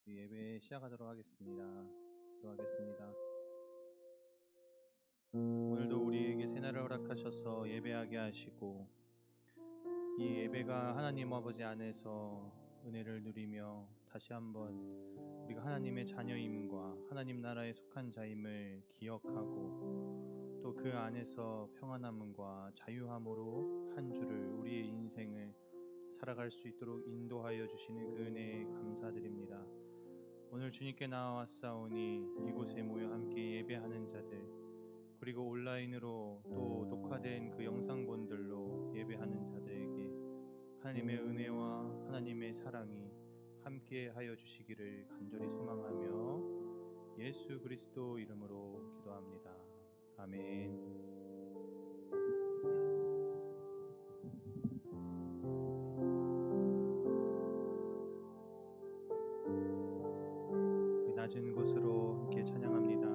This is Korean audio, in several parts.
예배 시작하도록 하겠습니다. 기도하겠습니다. 오늘도 우리에게 새날을 허락하셔서 예배하게 하시고 이 예배가 하나님 아버지 안에서 은혜를 누리며 다시 한번 우리가 하나님의 자녀임과 하나님 나라에 속한 자임을 기억하고 또 그 안에서 평안함과 자유함으로 한 주를 우리의 인생을 살아갈 수 있도록 인도하여 주시는 그 은혜에 감사드립니다. 오늘 주님께 나와왔사오니 이곳에 모여 함께 예배하는 자들, 그리고 온라인으로 또 녹화된 그 영상본들로 예배하는 자들에게 하나님의 은혜와 하나님의 사랑이 함께 하여 주시기를 간절히 소망하며 예수 그리스도 이름으로 기도합니다. 아멘. 낮은 곳으로 함께 찬양합니다.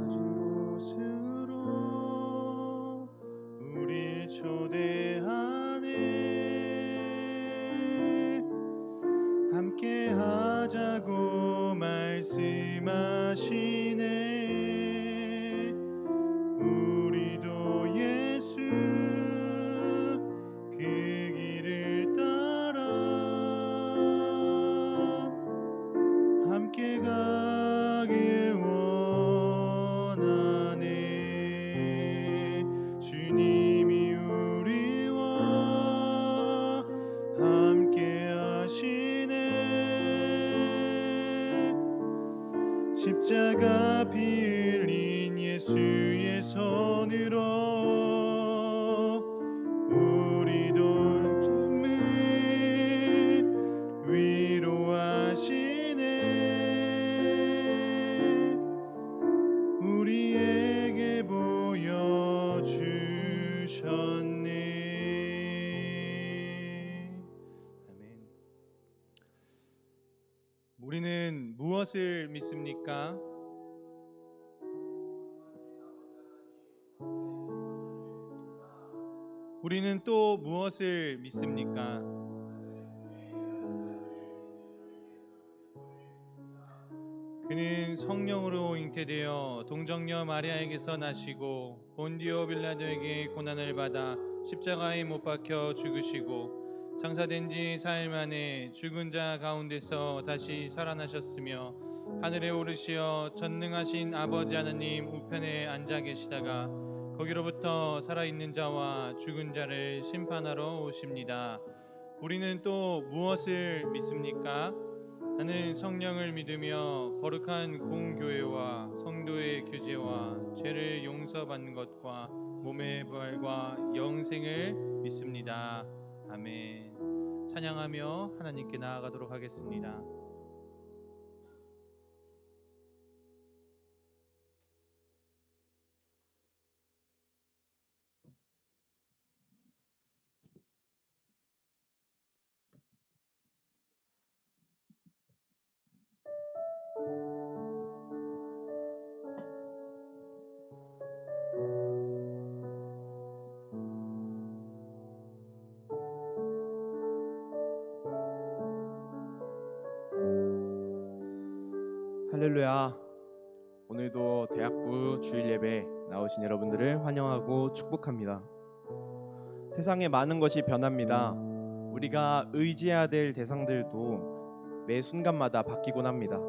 낮은 곳으로 우리 초대하네. 함께 하자고 말씀하시네. 우리도 예수 그 길을 따라 함께 가길 원하네. 주님이 우리와 함께 하시네. 십자가 피 흘린 예수의 손으로 우리도 춤을 위로하시네. 우리에게 보여주셨네. 아멘. 우리는 무엇을 믿습니까? 우리는 또 무엇을 믿습니까? 그는 성령으로 잉태되어 동정녀 마리아에게서 나시고 본디오 빌라도에게 고난을 받아 십자가에 못 박혀 죽으시고 장사된 지 4일 만에 죽은 자 가운데서 다시 살아나셨으며 하늘에 오르시어 전능하신 아버지 하나님 우편에 앉아 계시다가 거기로부터 살아있는 자와 죽은 자를 심판하러 오십니다. 우리는 또 무엇을 믿습니까? 나는 성령을 믿으며 거룩한 공교회와 성도의 교제와 죄를 용서받는 것과 몸의 부활과 영생을 믿습니다. 아멘. 찬양하며 하나님께 나아가도록 하겠습니다. 할렐루야. 오늘도 대학부 주일 예배 나오신 여러분들을 환영하고 축복합니다. 세상에 많은 것이 변합니다. 우리가 의지해야 될 대상들도 매 순간마다 바뀌곤 합니다.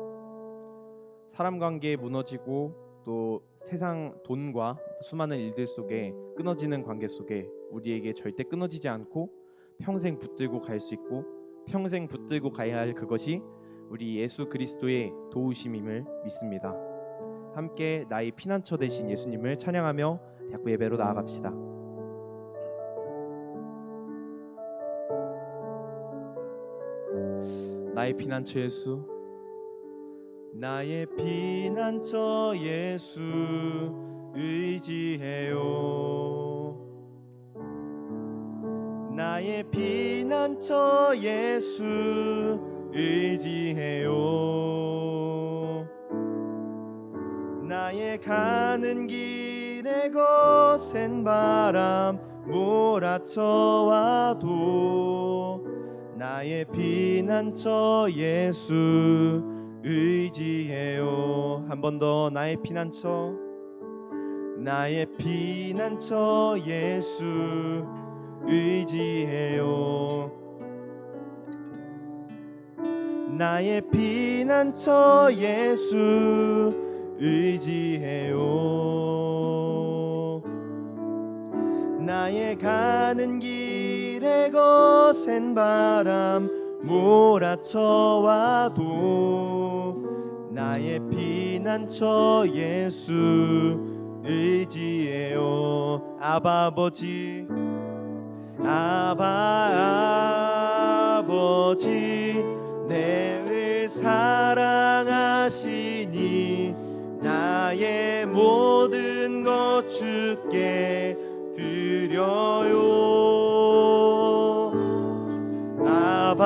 사람 관계 무너지고 또 세상 돈과 수많은 일들 속에 끊어지는 관계 속에 우리에게 절대 끊어지지 않고 평생 붙들고 갈 수 있고 평생 붙들고 가야 할 그것이 우리 예수 그리스도의 도우심임을 믿습니다. 함께 나의 피난처 되신 예수님을 찬양하며 대학부 예배로 나아갑시다. 나의 피난처 예수, 나의 피난처 예수 의지해요. 나의 피난처 예수 의지해요. 나의 가는 길에 거센 바람 몰아쳐와도 나의 피난처 예수 의지해요. 한 번 더. 나의 피난처, 나의 피난처 예수 의지해요. 나의 피난처 예수 의지해요. 나의 가는 길에 거센 바람 몰아쳐와도 나의 피난처 예수 의지해요. 아바 아버지, 아바 아버지, 내를 사랑하시니 나의 모든 것 주께 드려요. 아바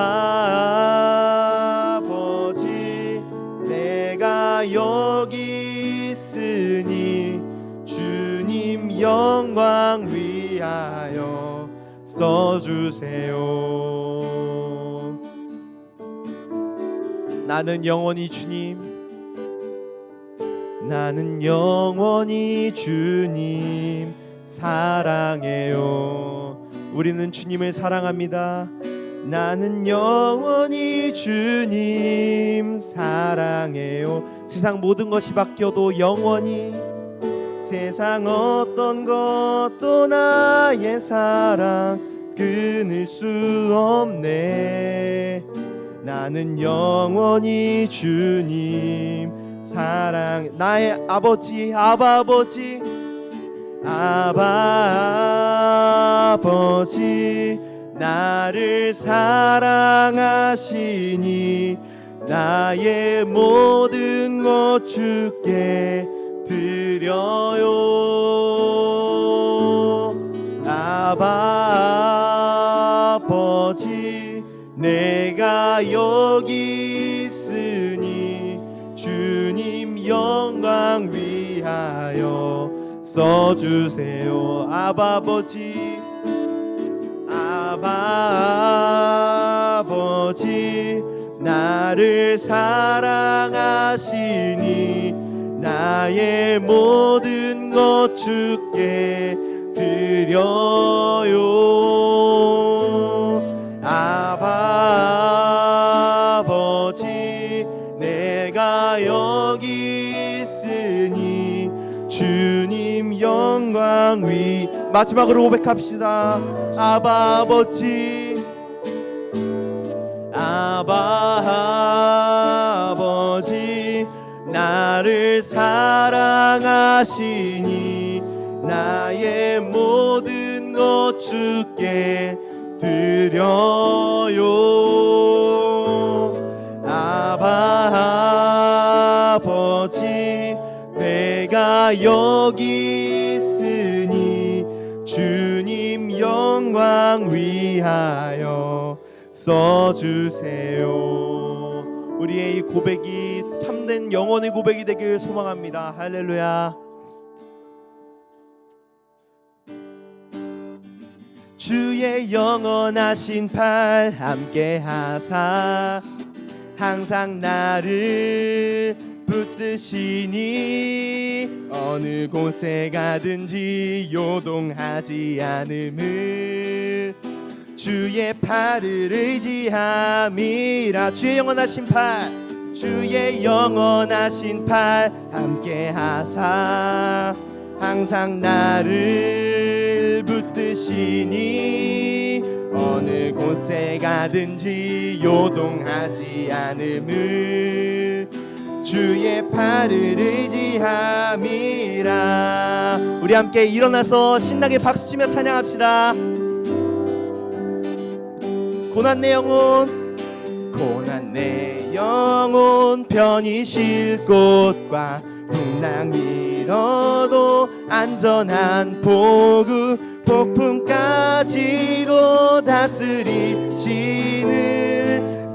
아버지, 내가 여기 있으니 주님 영광 위하여 써주세요. 나는 영원히 주님, 나는 영원히 주님 사랑해요. 우리는 주님을 사랑합니다. 나는 영원히 주님 사랑해요. 세상 모든 것이 바뀌어도 영원히, 세상 어떤 것도 나의 사랑 끊을 수 없네. 나는 영원히 주님 사랑. 나의 아버지, 아바 아버지, 아바 아버지, 나를 사랑하시니 나의 모든 것 주께 드려요. 아바 아버지, 내가 여기 있으니 주님 영광 위하여 써주세요. 아바 아버지, 아바 아버지, 나를 사랑하시니 나의 모든 것 주께 드려요. 아바 아버지, 내가 여기 있으니 주님 영광 위. 마지막으로 고백합시다. 아바 아버지, 아바 아버지, 나를 사랑하시니 나의 모든 것 주께 드려요. 아바 아버지, 내가 여기 있으니 주님 영광 위하여 써주세요. 우리의 이 고백이 참된 영혼의 고백이 되길 소망합니다. 할렐루야. 주의 영원하신 팔 함께 하사 항상 나를 붙드시니 어느 곳에 가든지 요동하지 않음을 주의 팔을 의지함이라. 주의 영원하신 팔, 주의 영원하신 팔 함께 하사 항상 나를 붙드시니 어느 곳에 가든지 요동하지 않음을 주의 팔을 의지함이라. 우리 함께 일어나서 신나게 박수치며 찬양합시다. 고난 내 영혼, 고난 내 영혼, 편히 쉴 곳과 풍랑 밀어도 안전한 포구, 폭풍까지도 다스리시는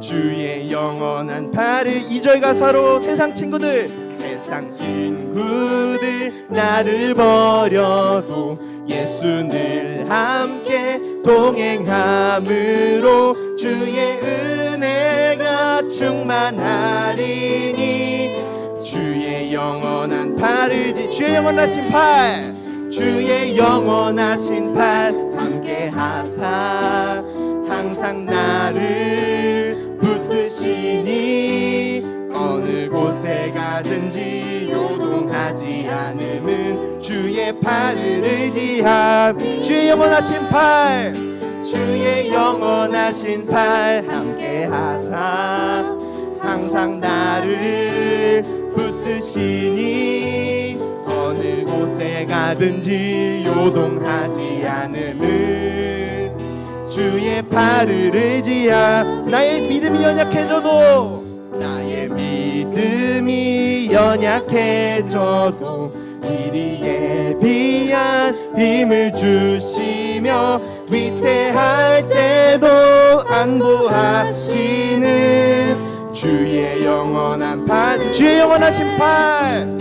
주의 영원한 팔을. 2절 가사로 세상 친구들, 세상 친구들 나를 버려도 예수 늘 함께 동행함으로 주의 은혜가 충만하리니 주의 영원한 팔을 주의 영원하신 팔 주의 영원하신 팔 함께 하사 항상 나를 붙드시니 어느 곳에 가든지 요동하지 않음은 주의 팔을 의지함 주의 영원하신 팔 주의 영원하신 팔 함께 하사 항상 나를 붙드시니 어느 곳에 가든지 요동하지 않음은 주의 팔을 의지함 나의 믿음이 연약해져도 나의 믿음이 연약해져도 미리 예비한 힘을 주시며 위태할 때도 안보하시는 주의 영원한 팔 주의 영원하신 팔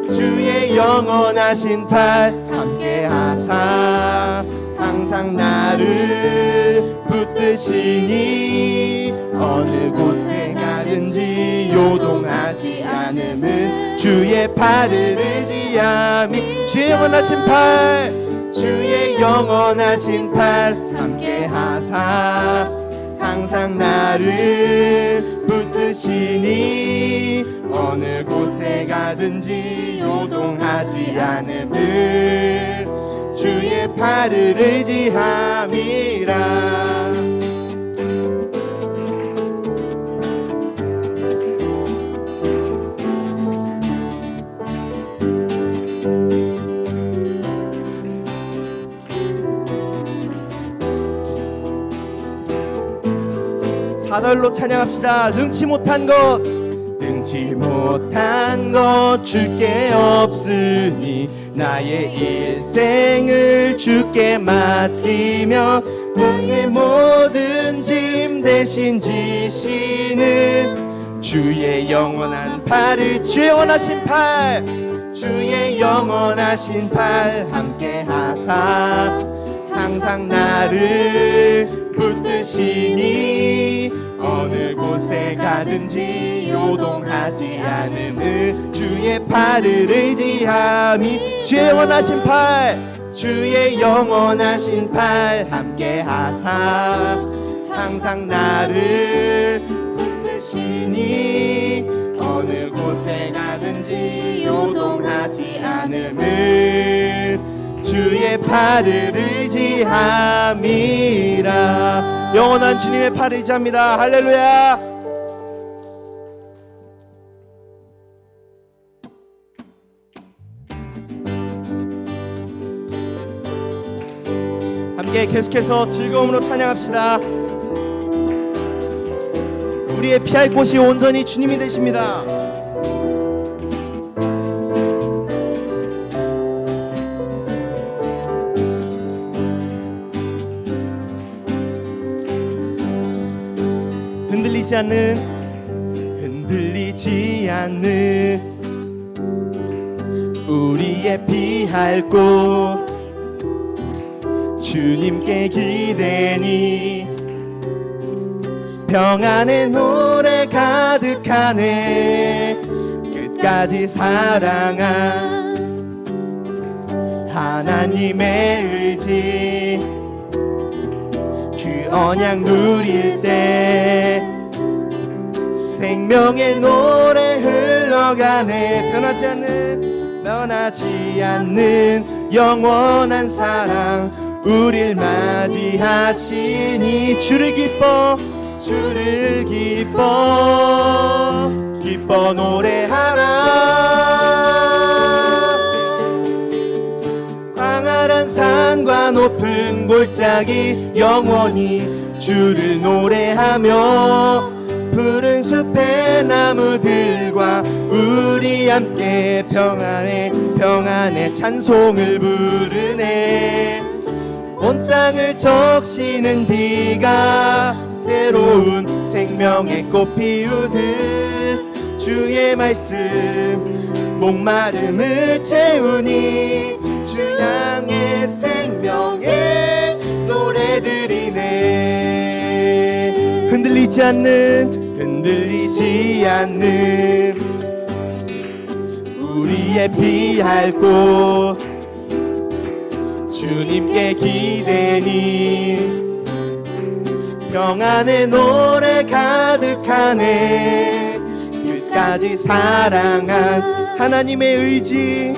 주의 영원하신 팔 함께 하사 항상 나를 붙드시니 어느 곳에 가든지 요동하지 않음은 주의 팔을 의지함이 주의 영원하신 팔 주의 영원하신 팔 함께 하사 항상 나를 붙드시니 어느 곳에 가든지 요동하지 않음은 주의 팔을 의지함이라 사절로 찬양합시다. 능치 못한 것 줄게 없으니 나의 일생을 주께 맡기며 나의 모든 짐 대신 지시는 주의 영원한 팔을 주의 원하신 팔 주의 영원하신 팔 함께 하사 항상 나를 붙드시니 어느 곳에 가든지 요동하지 않음은 주의 팔을 의지함이 주의 원하신 팔 주의 영원하신 팔 함께 하사 항상 나를 붙드시니 어느 곳에 가든지 요동하지 않음은 주의 팔을 의지함이라 영원한 주님의 팔을 의지합니다. 할렐루야. 함께 계속해서 즐거움으로 찬양합시다. 우리의 피할 곳이 온전히 주님이 되십니다. 흔들리지 않는 우리의 피할 곳 주님께 기대니 평안의 노래 가득하네 끝까지 사랑한 하나님의 의지 그 언약 누릴 때 생명의 노래 흘러가네 변하지 않는 영원한 사랑 우릴 맞이하시니 주를 기뻐 노래하라 광활한 산과 높은 골짜기 영원히 주를 노래하며 푸른 숲의 나무들과 우리 함께 평안의 찬송을 부르네 온 땅을 적시는 비가 새로운 생명의 꽃 피우듯 주의 말씀 목마름을 채우니 주 향해 생명의 노래들 흔들리지 않는 우리의 피할 곳 주님께 기대니 평안의 노래 가득하네. 끝까지 사랑한 하나님의 의지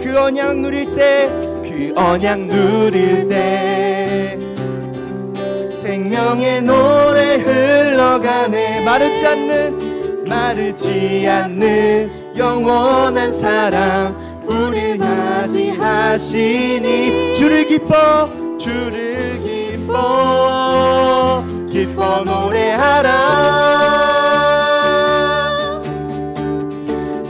그 언약 누릴 때 생명의 노래 흘러가네. 마르지 않는 영원한 사랑 우릴 맞이하시니 주를 기뻐 노래하라.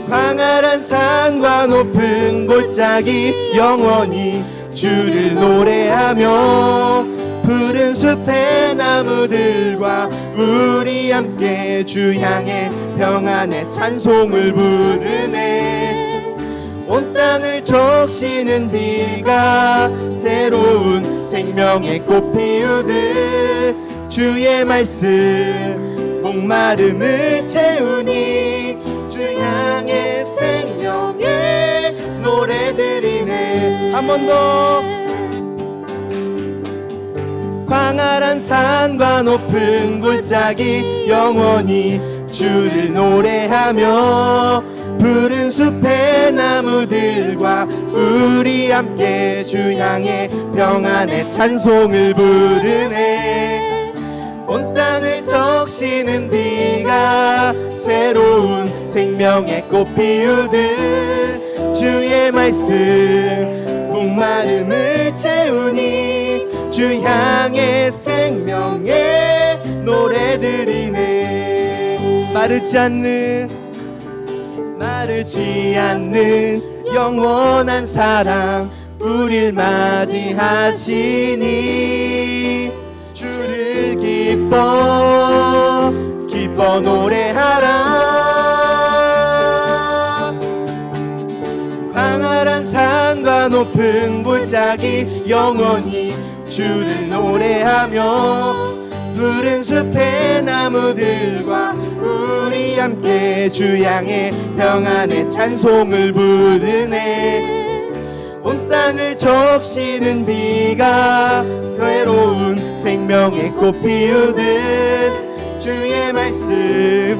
광활한 산과 높은 골짜기 영원히 주를 노래하며 푸른 숲의 나무들과 우리 함께 주 향해 평안의 찬송을 부르네. 온 땅을 적시는 비가 새로운 생명의 꽃 피우듯 주의 말씀 목마름을 채우니 주 향해 생명의 노래 드리네. 한 번 더. 광활한 산과 높은 골짜기 영원히 주를 노래하며 푸른 숲의 나무들과 우리 함께 주 향해 평안의 찬송을 부르네. 온 땅을 적시는 비가 새로운 생명의 꽃 피우듯 주의 말씀 목마름을 채우니 주 향해 생명의 노래 드리네. 마르지 않는 영원한 사랑 우릴 맞이하시니 주를 기뻐 노래하라. 광활한 산과 높은 골짜기 영원히 주를 노래하며 푸른 숲의 나무들과 우리 함께 주 향해 평안의 찬송을 부르네. 온 땅을 적시는 비가 새로운 생명의 꽃 피우듯 주의 말씀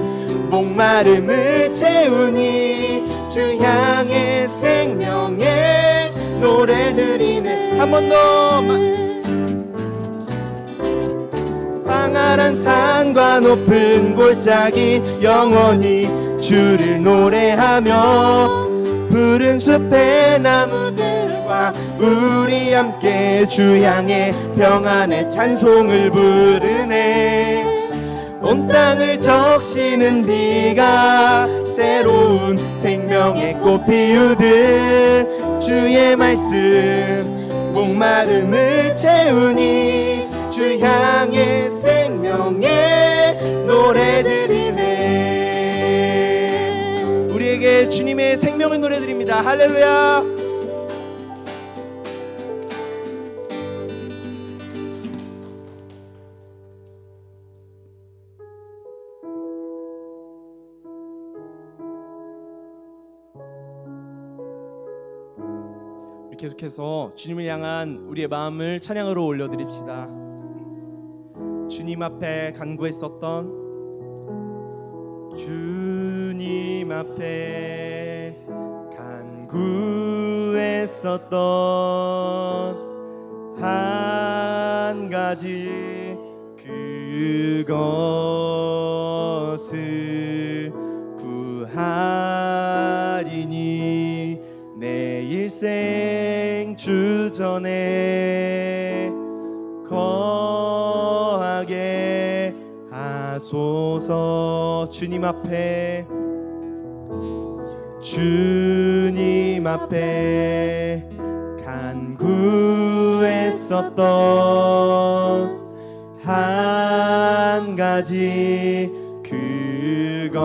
목마름을 채우니 주 향해 생명의 노래 드리네. 한 번 더. 광활한 산과 높은 골짜기 영원히 주를 노래하며 푸른 숲의 나무들과 우리 함께 주 향해 평안의 찬송을 부르네. 온 땅을 적시는 비가 새로운 생명의 꽃 피우듯 주의 말씀 목마름을 채우니 주 향해 생명의 노래 드리네. 우리에게 주님의 생명의 노래 드립니다. 할렐루야. 계속해서 주님을 향한 우리의 마음을 찬양으로 올려드립시다. 주님 앞에 간구했었던 주님 앞에 간구했었던 한 가지 그것을 구하리니 내 일생 주전에 거하게 하소서. 주님 앞에 간구했었던 한 가지 그것을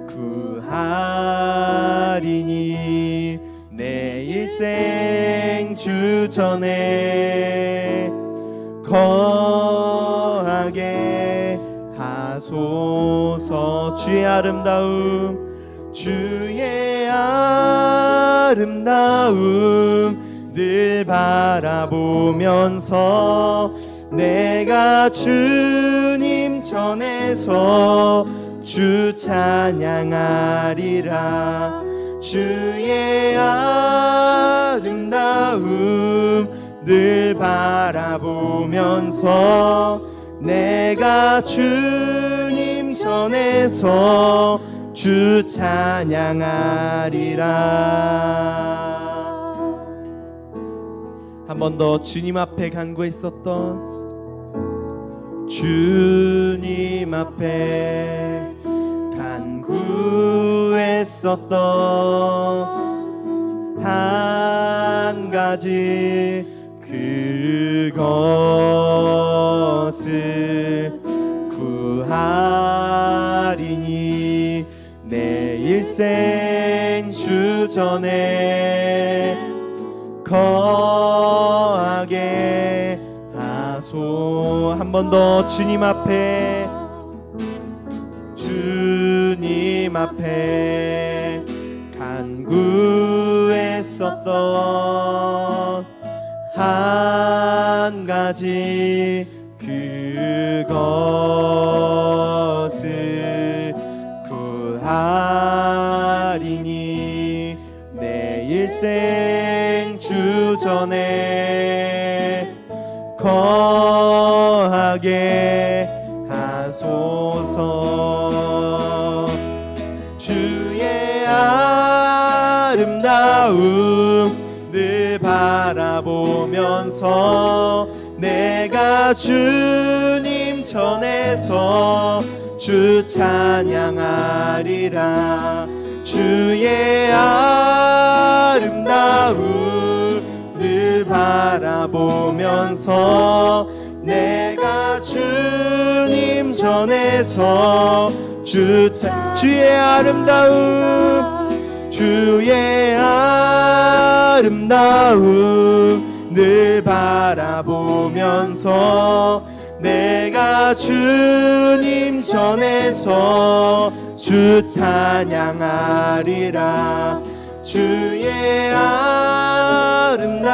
구하리니 내 일생 주 전에 거하게 하소서. 주의 아름다움 주의 아름다움 늘 바라보면서 내가 주님 전에서 주 찬양하리라. 주의 아름다움 늘 바라보면서 내가 주님 전에서 주 찬양하리라. 한 번 더 주님 앞에 간구했었던, 주님 앞에 간구했었던 한 가지 그것을 구하리니 내 일생 주 전에 거하게 하소. 한 번 더 주님 앞에, 주님 앞에 간구했었던 한 가지 그것을 구하리니 내 일생 주 전에 거하게 하소서. 주의 아름다움 늘 바라보면서 내가 주님 전에서 주 찬양하리라. 주의 아름다움 늘 바라보면서 내가 주님 전에서 주의 아름다움, 주의 아름다움 늘 바라보면서 내가 주님 전에서 주 찬양하리라. 주의 아름다움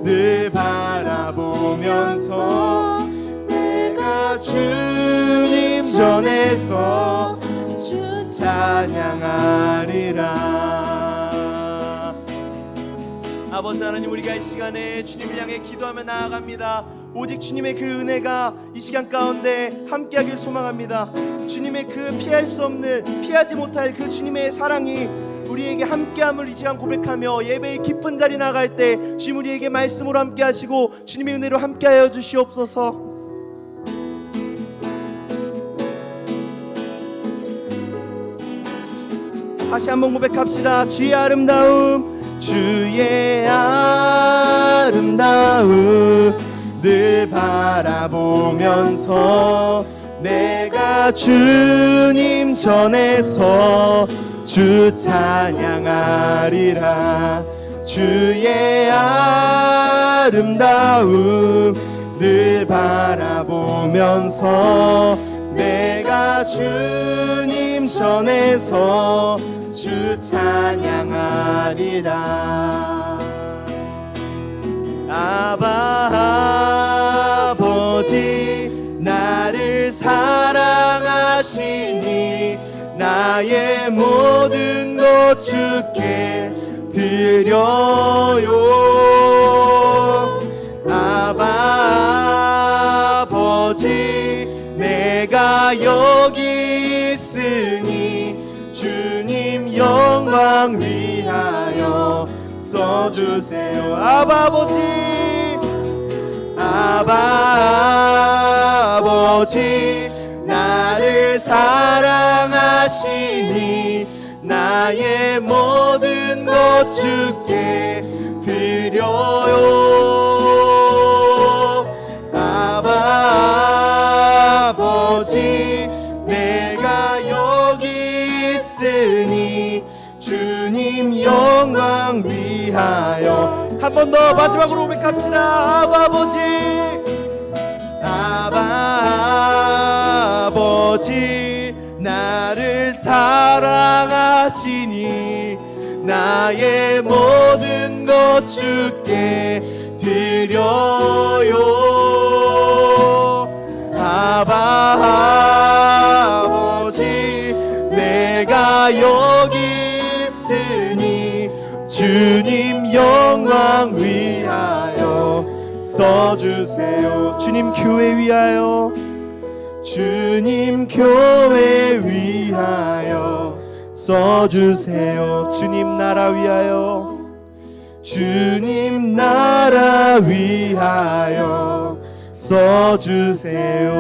늘 바라보면서 내가 주님 전에서 주 찬양하리라. 아버지 하나님, 우리가 이 시간에 주님을 향해 기도하며 나아갑니다. 오직 주님의 그 은혜가 이 시간 가운데 함께하길 소망합니다. 주님의 그 피할 수 없는, 피하지 못할 그 주님의 사랑이 우리에게 함께함을 이 시간 고백하며 예배의 깊은 자리 나갈 때 주님 우리에게 말씀으로 함께하시고 주님의 은혜로 함께하여 주시옵소서. 다시 한번 고백합시다. 주의 아름다움, 주의 아름다움 늘 바라보면서 내가 주님 전에서 주 찬양하리라. 주의 아름다움 늘 바라보면서 내가 주님 전에서 주 찬양하리라. 아버지 나를 사랑하시니 나의 모든 것 주께 드려요. 아버지 내가 여기 있으니 주님 영광 위하여 써주세요. 아버지 나를 사랑하시니 나의 모든 것 주께 드려요. 아버지 내가 여기 있으니 주님 영광 위하여. 한 번 번 더 마지막으로 고백합시다. 아바 아버지, 아바 아버지, 나를 사랑하시니 나의 모든 것 주께 드려요. 아바 아버지, 내가 여기 있으니 주님 영광 위하여 써주세요. 주님 교회 위하여, 주님 교회 위하여 써주세요. 주님 나라 위하여, 주님 나라 위하여 써주세요.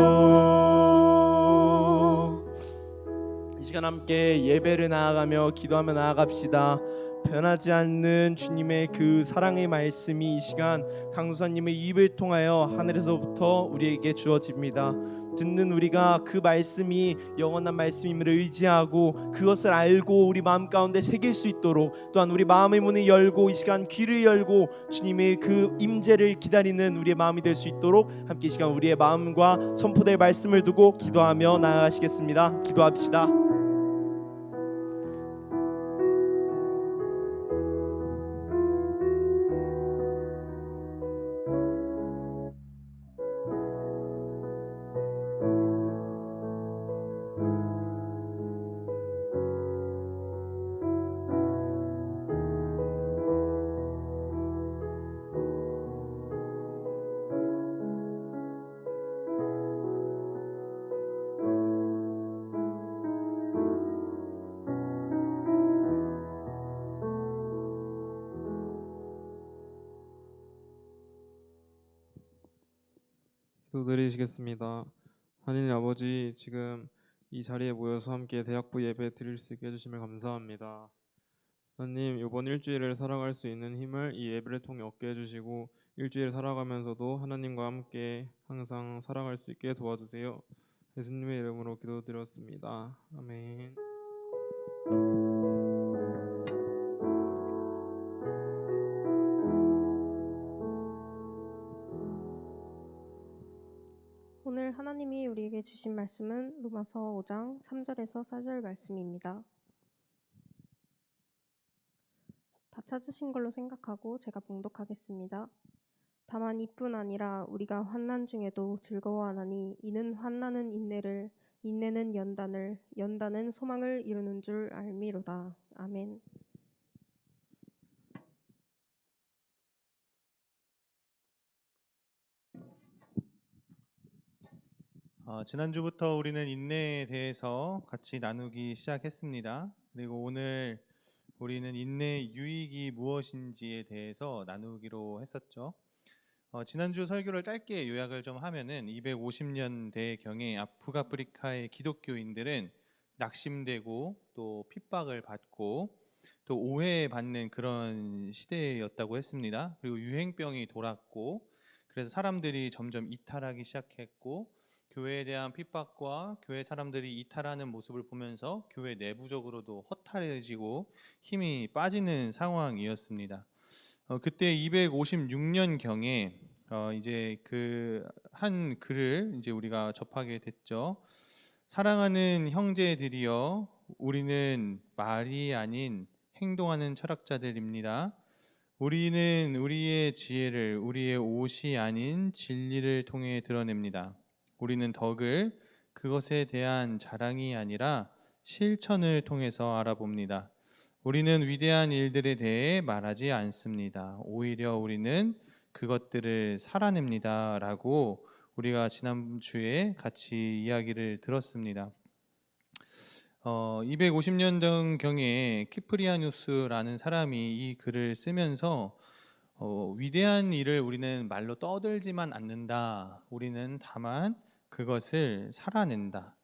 이 시간 함께 예배를 나아가며 기도하며 나아갑시다. 변하지 않는 주님의 그 사랑의 말씀이 이 시간 강도사님의 입을 통하여 하늘에서부터 우리에게 주어집니다. 듣는 우리가 그 말씀이 영원한 말씀임을 의지하고 그것을 알고 우리 마음 가운데 새길 수 있도록, 또한 우리 마음의 문을 열고 이 시간 귀를 열고 주님의 그 임재를 기다리는 우리의 마음이 될 수 있도록 함께 이 시간 우리의 마음과 선포될 말씀을 두고 기도하며 나아가시겠습니다. 기도합시다. 기도드리시겠습니다. 하나님 아버지, 지금 이 자리에 모여서 함께 대학부 예배 드릴 수 있게 해주심을 감사합니다. 하나님, 이번 일주일을 살아갈 수 있는 힘을 이 예배를 통해 얻게 해주시고 일주일 살아가면서도 하나님과 함께 항상 살아갈 수 있게 도와주세요. 예수님의 이름으로 기도드렸습니다. 아멘. 오늘 하나님이 우리에게 주신 말씀은 로마서 5장 3절에서 4절 말씀입니다. 다 찾으신 걸로 생각하고 제가 봉독하겠습니다. 다만 이뿐 아니라 우리가 환난 중에도 즐거워하나니 이는 환난은 인내를, 인내는 연단을, 연단은 소망을 이루는 줄 알미로다. 아멘. 지난주부터 우리는 인내에 대해서 같이 나누기 시작했습니다. 그리고 오늘 우리는 인내의 유익이 무엇인지에 대해서 나누기로 했었죠. 지난주 설교를 짧게 요약을 좀 하면은 250년대 경에 북아프리카의 기독교인들은 낙심되고 또 핍박을 받고 또 오해받는 그런 시대였다고 했습니다. 그리고 유행병이 돌았고 그래서 사람들이 점점 이탈하기 시작했고 교회에 대한 핍박과 교회 사람들이 이탈하는 모습을 보면서 교회 내부적으로도 허탈해지고 힘이 빠지는 상황이었습니다. 그때 256년 경에 이제 그 한 글을 이제 우리가 접하게 됐죠. 사랑하는 형제들이여, 우리는 말이 아닌 행동하는 철학자들입니다. 우리는 우리의 지혜를 우리의 옷이 아닌 진리를 통해 드러냅니다. 우리는 덕을 그것에 대한 자랑이 아니라 실천을 통해서 알아봅니다. 우리는 위대한 일들에 대해 말하지 않습니다. 오히려 우리는 그것들을 살아냅니다. 라고 우리가 지난주에 같이 이야기를 들었습니다. 250년 경에 키프리아누스라는 사람이 이 글을 쓰면서 위대한 일을 우리는 말로 떠들지만 않는다. 우리는 다만 그것을 살아낸다.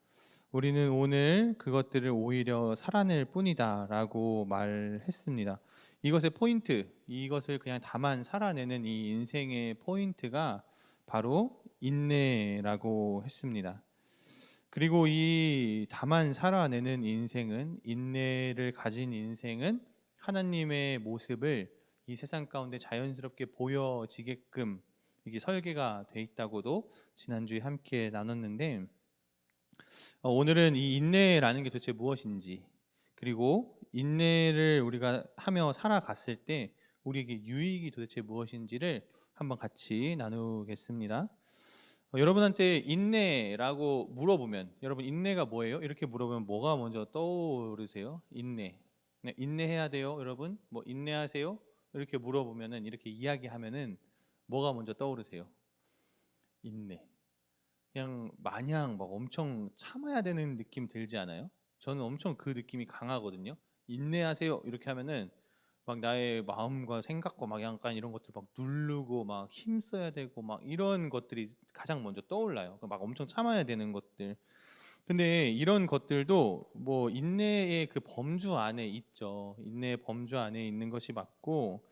우리는 오늘 그것들을 오히려 살아낼 뿐이다 라고 말했습니다. 이것의 포인트, 이것을 그냥 다만 살아내는 이 인생의 포인트가 바로 인내라고 했습니다. 그리고 이 다만 살아내는 인생은, 인내를 가진 인생은 하나님의 모습을 이 세상 가운데 자연스럽게 보여지게끔 이게 설계가 돼 있다고도 지난주에 함께 나눴는데, 오늘은 이 인내라는 게 도대체 무엇인지, 그리고 인내를 우리가 하며 살아갔을 때 우리에게 유익이 도대체 무엇인지를 한번 같이 나누겠습니다. 여러분한테 인내라고 물어보면, 여러분 인내가 뭐예요? 이렇게 물어보면 뭐가 먼저 떠오르세요? 인내. 네, 인내해야 돼요, 여러분? 뭐 인내하세요? 이렇게 물어보면은, 이렇게 이야기하면은 뭐가 먼저 떠오르세요? 인내. 그냥 마냥 막 엄청 참아야 되는 느낌 들지 않아요? 저는 엄청 그 느낌이 강하거든요. 인내하세요 이렇게 하면은 막 나의 마음과 생각과 막 약간 이런 것들 막 누르고 막 힘써야 되고 막 이런 것들이 가장 먼저 떠올라요. 막 엄청 참아야 되는 것들. 근데 이런 것들도 뭐 인내의 그 범주 안에 있죠. 인내의 범주 안에 있는 것이 맞고,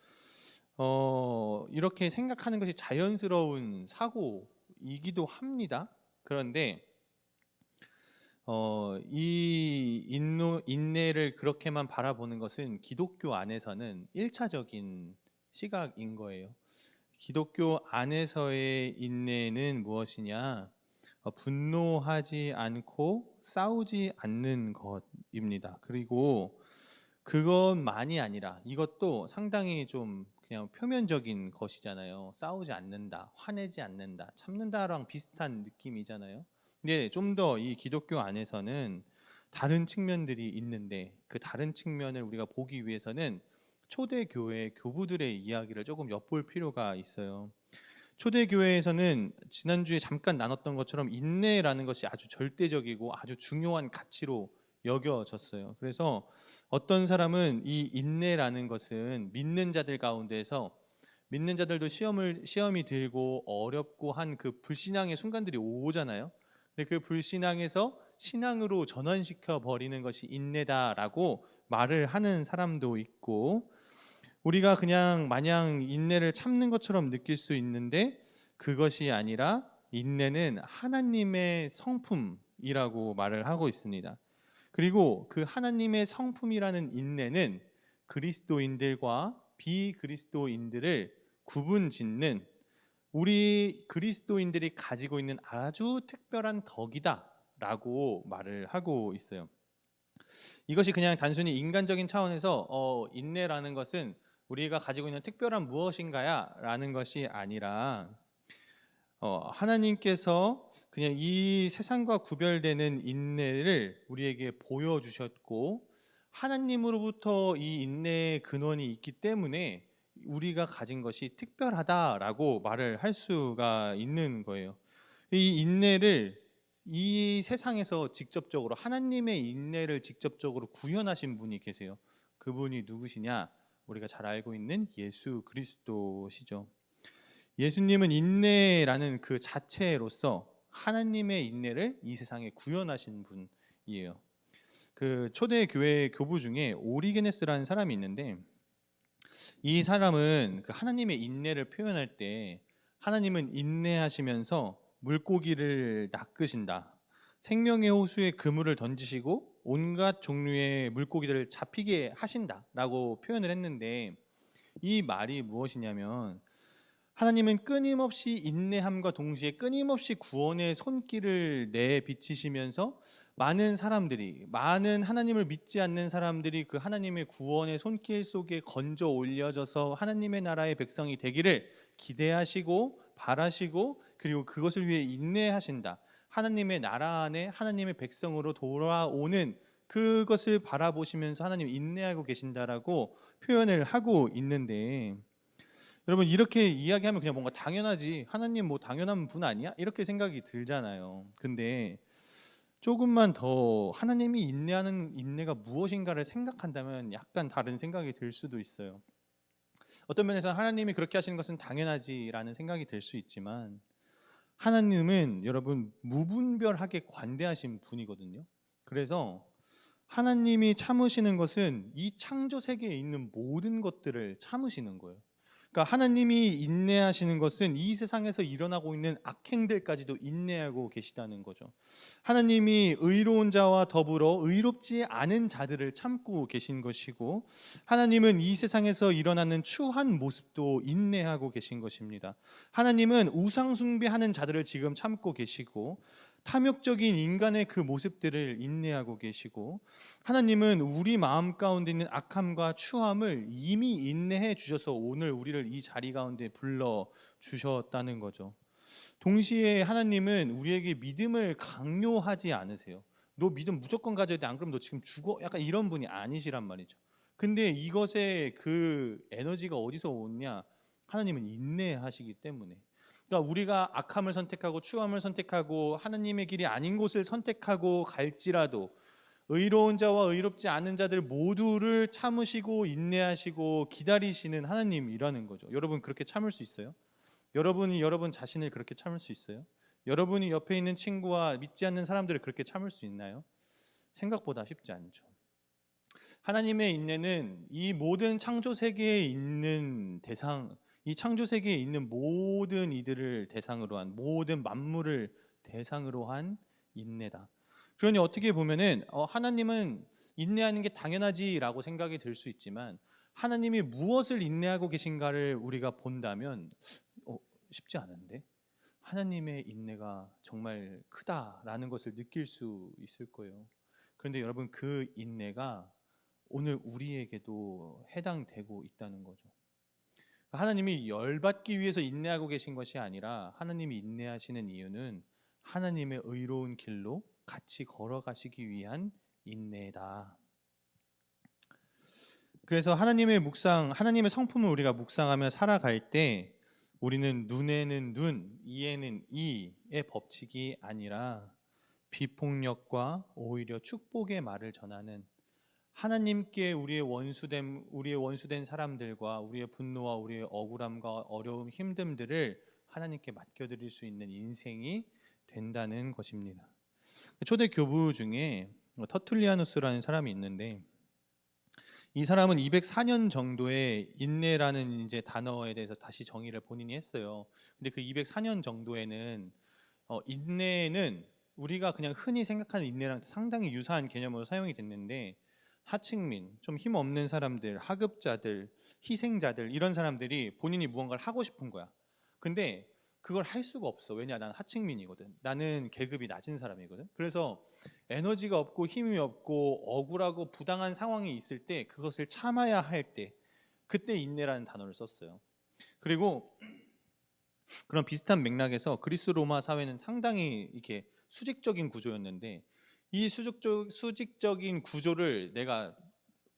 이렇게 생각하는 것이 자연스러운 사고이기도 합니다. 그런데 이 인내를 그렇게만 바라보는 것은 기독교 안에서는 1차적인 시각인 거예요. 기독교 안에서의 인내는 무엇이냐? 분노하지 않고 싸우지 않는 것입니다. 그리고 그것만이 아니라 이것도 상당히 좀 그냥 표면적인 것이잖아요. 싸우지 않는다, 화내지 않는다, 참는다랑 비슷한 느낌이잖아요. 근데 좀 더 이 기독교 안에서는 다른 측면들이 있는데, 그 다른 측면을 우리가 보기 위해서는 초대교회 교부들의 이야기를 조금 엿볼 필요가 있어요. 초대교회에서는 지난주에 잠깐 나눴던 것처럼 인내라는 것이 아주 절대적이고 아주 중요한 가치로 여겨졌어요. 그래서 어떤 사람은 이 인내라는 것은 믿는 자들 가운데서, 믿는 자들도 시험이 들고 어렵고 한 그 불신앙의 순간들이 오잖아요. 근데 그 불신앙에서 신앙으로 전환시켜 버리는 것이 인내다라고 말을 하는 사람도 있고, 우리가 그냥 마냥 인내를 참는 것처럼 느낄 수 있는데 그것이 아니라 인내는 하나님의 성품이라고 말을 하고 있습니다. 그리고 그 하나님의 성품이라는 인내는 그리스도인들과 비그리스도인들을 구분짓는, 우리 그리스도인들이 가지고 있는 아주 특별한 덕이다라고 말을 하고 있어요. 이것이 그냥 단순히 인간적인 차원에서 인내라는 것은 우리가 가지고 있는 특별한 무엇인가야 라는 것이 아니라, 하나님께서 그냥 이 세상과 구별되는 인내를 우리에게 보여주셨고, 하나님으로부터 이 인내의 근원이 있기 때문에 우리가 가진 것이 특별하다라고 말을 할 수가 있는 거예요. 이 인내를 이 세상에서 직접적으로, 하나님의 인내를 직접적으로 구현하신 분이 계세요. 그분이 누구시냐? 우리가 잘 알고 있는 예수 그리스도시죠. 예수님은 인내라는 그 자체로서 하나님의 인내를 이 세상에 구현하신 분이에요. 그 초대 교회 교부 중에 오리게네스라는 사람이 있는데, 이 사람은 그 하나님의 인내를 표현할 때, 하나님은 인내하시면서 물고기를 낚으신다, 생명의 호수에 그물을 던지시고 온갖 종류의 물고기들을 잡히게 하신다라고 표현을 했는데, 이 말이 무엇이냐면, 하나님은 끊임없이 인내함과 동시에 끊임없이 구원의 손길을 내비치시면서 많은 사람들이, 많은 하나님을 믿지 않는 사람들이 그 하나님의 구원의 손길 속에 건져 올려져서 하나님의 나라의 백성이 되기를 기대하시고 바라시고, 그리고 그것을 위해 인내하신다, 하나님의 나라 안에 하나님의 백성으로 돌아오는 그것을 바라보시면서 하나님 인내하고 계신다라고 표현을 하고 있는데, 여러분 이렇게 이야기하면 그냥 뭔가 당연하지, 하나님 뭐 당연한 분 아니야? 이렇게 생각이 들잖아요. 근데 조금만 더 하나님이 인내하는 인내가 무엇인가를 생각한다면 약간 다른 생각이 들 수도 있어요. 어떤 면에서는 하나님이 그렇게 하시는 것은 당연하지라는 생각이 들 수 있지만, 하나님은 여러분 무분별하게 관대하신 분이거든요. 그래서 하나님이 참으시는 것은 이 창조 세계에 있는 모든 것들을 참으시는 거예요. 그러니까 하나님이 인내하시는 것은 이 세상에서 일어나고 있는 악행들까지도 인내하고 계시다는 거죠. 하나님이 의로운 자와 더불어 의롭지 않은 자들을 참고 계신 것이고, 하나님은 이 세상에서 일어나는 추한 모습도 인내하고 계신 것입니다. 하나님은 우상 숭배하는 자들을 지금 참고 계시고, 탐욕적인 인간의 그 모습들을 인내하고 계시고, 하나님은 우리 마음 가운데 있는 악함과 추함을 이미 인내해 주셔서 오늘 우리를 이 자리 가운데 불러 주셨다는 거죠. 동시에 하나님은 우리에게 믿음을 강요하지 않으세요. 너 믿음 무조건 가져야 돼, 안 그러면 너 지금 죽어, 약간 이런 분이 아니시란 말이죠. 근데 이것의 그 에너지가 어디서 오냐? 하나님은 인내하시기 때문에. 그러니까 우리가 악함을 선택하고 추함을 선택하고 하나님의 길이 아닌 곳을 선택하고 갈지라도 의로운 자와 의롭지 않은 자들 모두를 참으시고 인내하시고 기다리시는 하나님이라는 거죠. 여러분 그렇게 참을 수 있어요? 여러분이 여러분 자신을 그렇게 참을 수 있어요? 여러분이 옆에 있는 친구와 믿지 않는 사람들을 그렇게 참을 수 있나요? 생각보다 쉽지 않죠. 하나님의 인내는 이 모든 창조 세계에 있는 이 창조 세계에 있는 모든 이들을 대상으로 한, 모든 만물을 대상으로 한 인내다. 그러니 어떻게 보면은 하나님은 인내하는 게 당연하지라고 생각이 들 수 있지만, 하나님이 무엇을 인내하고 계신가를 우리가 본다면 쉽지 않은데 하나님의 인내가 정말 크다라는 것을 느낄 수 있을 거예요. 그런데 여러분, 그 인내가 오늘 우리에게도 해당되고 있다는 거죠. 하나님이 열받기 위해서 인내하고 계신 것이 아니라, 하나님이 인내하시는 이유는 하나님의 의로운 길로 같이 걸어가시기 위한 인내다. 그래서 하나님의 성품을 우리가 묵상하며 살아갈 때 우리는 눈에는 눈, 이에는 이의 법칙이 아니라 비폭력과 오히려 축복의 말을 전하는, 하나님께 우리의 원수된 사람들과 우리의 분노와 우리의 억울함과 어려움, 힘듦들을 하나님께 맡겨드릴 수 있는 인생이 된다는 것입니다. 초대 교부 중에 터툴리아누스라는 사람이 있는데, 이 사람은 204년 정도의 인내라는 이제 단어에 대해서 다시 정의를 본인이 했어요. 근데 그 204년 정도에는 인내는 우리가 그냥 흔히 생각하는 인내랑 상당히 유사한 개념으로 사용이 됐는데, 하층민, 좀 힘없는 사람들, 하급자들, 희생자들, 이런 사람들이 본인이 무언가를 하고 싶은 거야. 근데 그걸 할 수가 없어. 왜냐, 난 하층민이거든. 나는 계급이 낮은 사람이거든. 그래서 에너지가 없고 힘이 없고 억울하고 부당한 상황이 있을 때 그것을 참아야 할 때, 그때 인내라는 단어를 썼어요. 그리고 그런 비슷한 맥락에서 그리스 로마 사회는 상당히 이렇게 수직적인 구조였는데, 이 수직적인 구조를 내가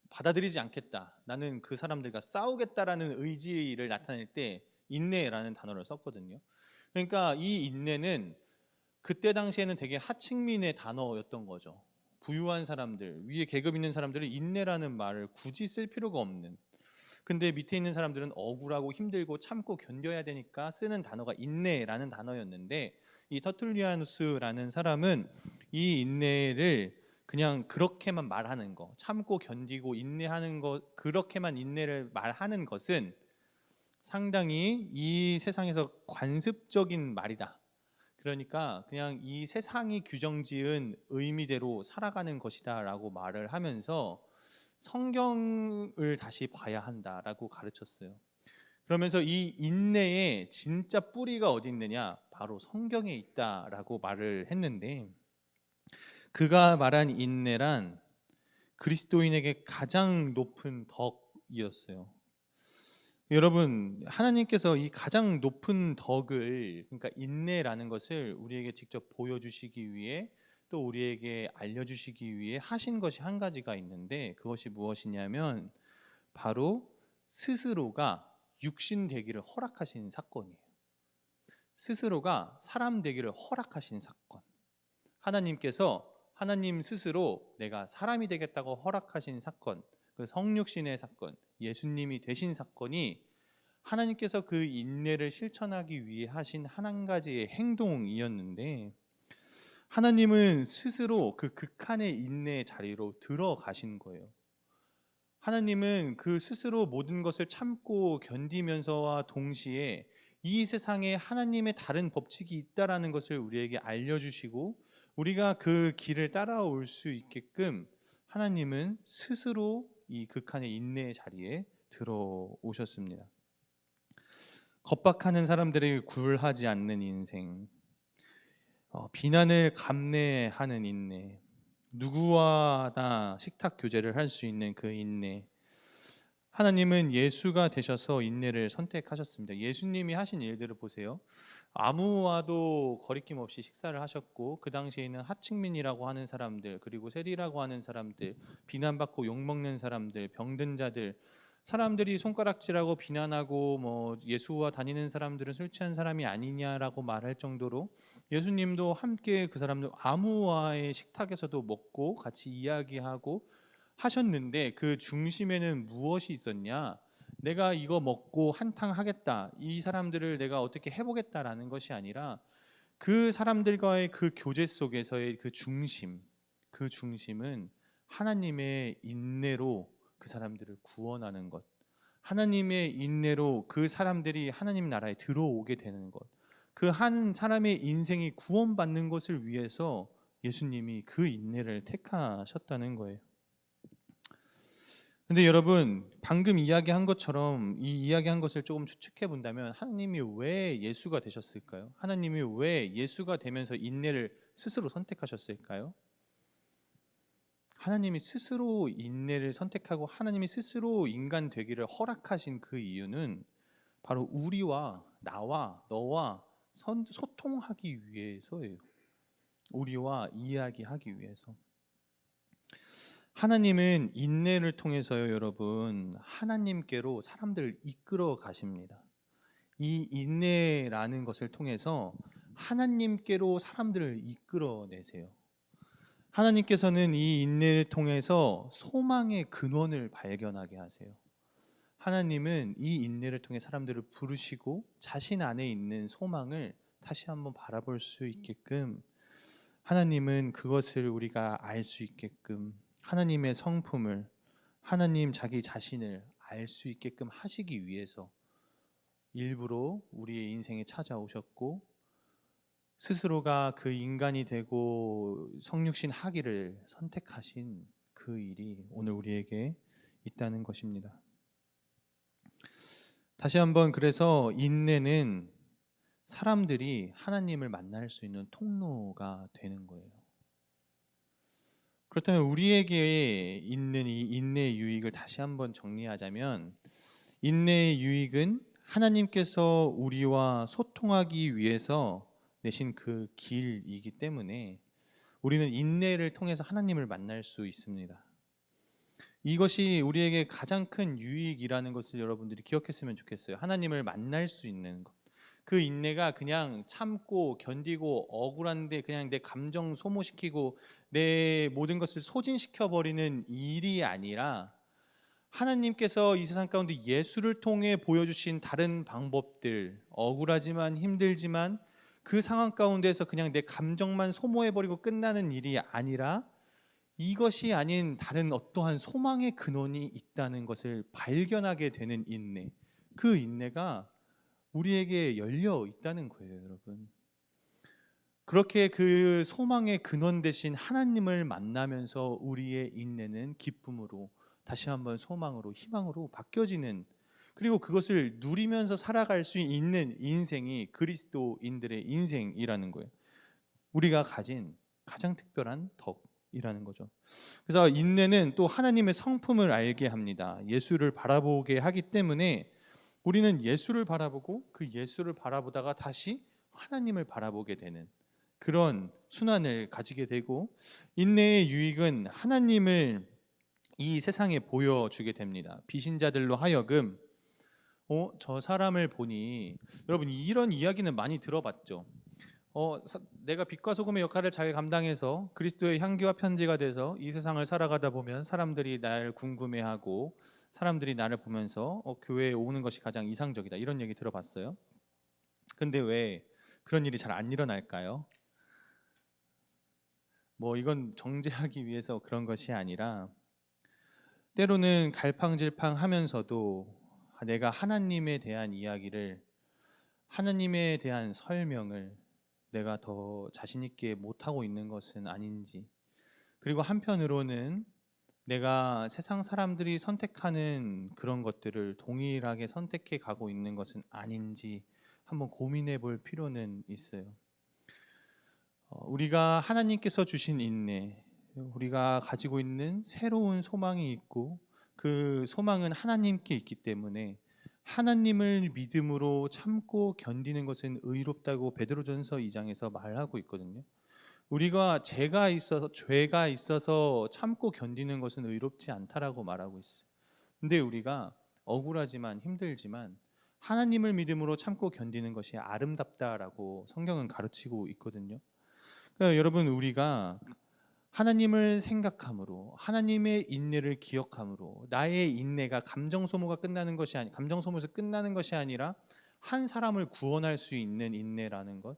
받아들이지 않겠다, 나는 그 사람들과 싸우겠다라는 의지를 나타낼 때 인내라는 단어를 썼거든요. 그러니까 이 인내는 그때 당시에는 되게 하층민의 단어였던 거죠. 부유한 사람들, 위에 계급 있는 사람들은 인내라는 말을 굳이 쓸 필요가 없는, 근데 밑에 있는 사람들은 억울하고 힘들고 참고 견뎌야 되니까 쓰는 단어가 인내라는 단어였는데, 이 터툴리아누스라는 사람은 이 인내를 그냥 그렇게만 말하는 거, 참고 견디고 인내하는 거, 그렇게만 인내를 말하는 것은 상당히 이 세상에서 관습적인 말이다. 그러니까 그냥 이 세상이 규정지은 의미대로 살아가는 것이다 라고 말을 하면서 성경을 다시 봐야 한다라고 가르쳤어요. 그러면서 이 인내의 진짜 뿌리가 어디 있느냐, 바로 성경에 있다라고 말을 했는데, 그가 말한 인내란 그리스도인에게 가장 높은 덕이었어요. 여러분, 하나님께서 이 가장 높은 덕을, 그러니까 인내라는 것을 우리에게 직접 보여주시기 위해, 또 우리에게 알려주시기 위해 하신 것이 한 가지가 있는데, 그것이 무엇이냐면 바로 스스로가 육신 되기를 허락하신 사건이에요. 스스로가 사람 되기를 허락하신 사건. 하나님께서 하나님 스스로 내가 사람이 되겠다고 허락하신 사건, 그 성육신의 사건, 예수님이 되신 사건이 하나님께서 그 인내를 실천하기 위해 하신 한 가지의 행동이었는데, 하나님은 스스로 그 극한의 인내의 자리로 들어가신 거예요. 하나님은 그 스스로 모든 것을 참고 견디면서와 동시에 이 세상에 하나님의 다른 법칙이 있다라는 것을 우리에게 알려주시고 우리가 그 길을 따라올 수 있게끔 하나님은 스스로 이 극한의 인내의 자리에 들어오셨습니다. 겁박하는 사람들에게 굴하지 않는 인생, 비난을 감내하는 인내, 누구와나 식탁 교제를 할 수 있는 그 인내. 하나님은 예수가 되셔서 인내를 선택하셨습니다. 예수님이 하신 일들을 보세요. 아무와도 거리낌 없이 식사를 하셨고 그 당시에는 하층민이라고 하는 사람들, 그리고 세리라고 하는 사람들, 비난받고 욕먹는 사람들, 병든 자들, 사람들이 손가락질하고 비난하고 뭐 예수와 다니는 사람들은 술 취한 사람이 아니냐라고 말할 정도로 예수님도 함께 그 사람들 아무와의 식탁에서도 먹고 같이 이야기하고 하셨는데 그 중심에는 무엇이 있었냐? 내가 이거 먹고 한탕 하겠다, 이 사람들을 내가 어떻게 해보겠다라는 것이 아니라 그 사람들과의 그 교제 속에서의 그 중심은 하나님의 인내로 그 사람들을 구원하는 것, 하나님의 인내로 그 사람들이 하나님 나라에 들어오게 되는 것, 그 한 사람의 인생이 구원받는 것을 위해서 예수님이 그 인내를 택하셨다는 거예요. 근데 여러분, 방금 이야기한 것처럼 이 이야기한 것을 조금 추측해 본다면 하나님이 왜 예수가 되셨을까요? 하나님이 왜 예수가 되면서 인내를 스스로 선택하셨을까요? 하나님이 스스로 인내를 선택하고 하나님이 스스로 인간 되기를 허락하신 그 이유는 바로 우리와 나와 너와 소통하기 위해서예요. 우리와 이야기하기 위해서. 하나님은 인내를 통해서요, 여러분, 하나님께로 사람들을 이끌어 가십니다. 이 인내라는 것을 통해서 하나님께로 사람들을 이끌어내세요. 하나님께서는 이 인내를 통해서 소망의 근원을 발견하게 하세요. 하나님은 이 인내를 통해 사람들을 부르시고 자신 안에 있는 소망을 다시 한번 바라볼 수 있게끔, 하나님은 그것을 우리가 알 수 있게끔, 하나님의 성품을, 하나님 자기 자신을 알 수 있게끔 하시기 위해서 일부러 우리의 인생에 찾아오셨고 스스로가 그 인간이 되고 성육신 하기를 선택하신 그 일이 오늘 우리에게 있다는 것입니다. 다시 한번, 그래서 인내는 사람들이 하나님을 만날 수 있는 통로가 되는 거예요. 그렇다면 우리에게 있는 이 인내의 유익을 다시 한번 정리하자면, 인내의 유익은 하나님께서 우리와 소통하기 위해서 내신 그 길이기 때문에 우리는 인내를 통해서 하나님을 만날 수 있습니다. 이것이 우리에게 가장 큰 유익이라는 것을 여러분들이 기억했으면 좋겠어요. 하나님을 만날 수 있는 것. 그 인내가 그냥 참고 견디고 억울한데 그냥 내 감정 소모시키고 내 모든 것을 소진시켜 버리는 일이 아니라, 하나님께서 이 세상 가운데 예수를 통해 보여주신 다른 방법들, 억울하지만 힘들지만 그 상황 가운데서 그냥 내 감정만 소모해버리고 끝나는 일이 아니라 이것이 아닌 다른 어떠한 소망의 근원이 있다는 것을 발견하게 되는 인내, 그 인내가 우리에게 열려 있다는 거예요, 여러분. 그렇게 그 소망의 근원 되신 하나님을 만나면서 우리의 인내는 기쁨으로, 다시 한번 소망으로, 희망으로 바뀌어지는, 그리고 그것을 누리면서 살아갈 수 있는 인생이 그리스도인들의 인생이라는 거예요. 우리가 가진 가장 특별한 덕이라는 거죠. 그래서 인내는 또 하나님의 성품을 알게 합니다. 예수를 바라보게 하기 때문에 우리는 예수를 바라보고 그 예수를 바라보다가 다시 하나님을 바라보게 되는 그런 순환을 가지게 되고, 인내의 유익은 하나님을 이 세상에 보여주게 됩니다. 비신자들로 하여금 저 사람을 보니, 여러분 이런 이야기는 많이 들어봤죠. 내가 빛과 소금의 역할을 잘 감당해서 그리스도의 향기와 편지가 돼서 이 세상을 살아가다 보면 사람들이 날 궁금해하고 사람들이 나를 보면서 교회에 오는 것이 가장 이상적이다, 이런 얘기 들어봤어요. 근데 왜 그런 일이 잘 안 일어날까요? 이건 정죄하기 위해서 그런 것이 아니라, 때로는 갈팡질팡하면서도 내가 하나님에 대한 이야기를, 하나님에 대한 설명을 내가 더 자신 있게 못하고 있는 것은 아닌지, 그리고 한편으로는 내가 세상 사람들이 선택하는 그런 것들을 동일하게 선택해 가고 있는 것은 아닌지 한번 고민해 볼 필요는 있어요. 우리가 하나님께서 주신 인내, 우리가 가지고 있는 새로운 소망이 있고 그 소망은 하나님께 있기 때문에 하나님을 믿음으로 참고 견디는 것은 의롭다고 베드로전서 2장에서 말하고 있거든요. 우리가 죄가 있어서 참고 견디는 것은 의롭지 않다라고 말하고 있어요. 근데 우리가 억울하지만 힘들지만 하나님을 믿음으로 참고 견디는 것이 아름답다라고 성경은 가르치고 있거든요. 그러니까 여러분, 우리가 하나님을 생각함으로, 하나님의 인내를 기억함으로, 나의 인내가 감정 소모에서 끝나는 것이 아니라 한 사람을 구원할 수 있는 인내라는 것,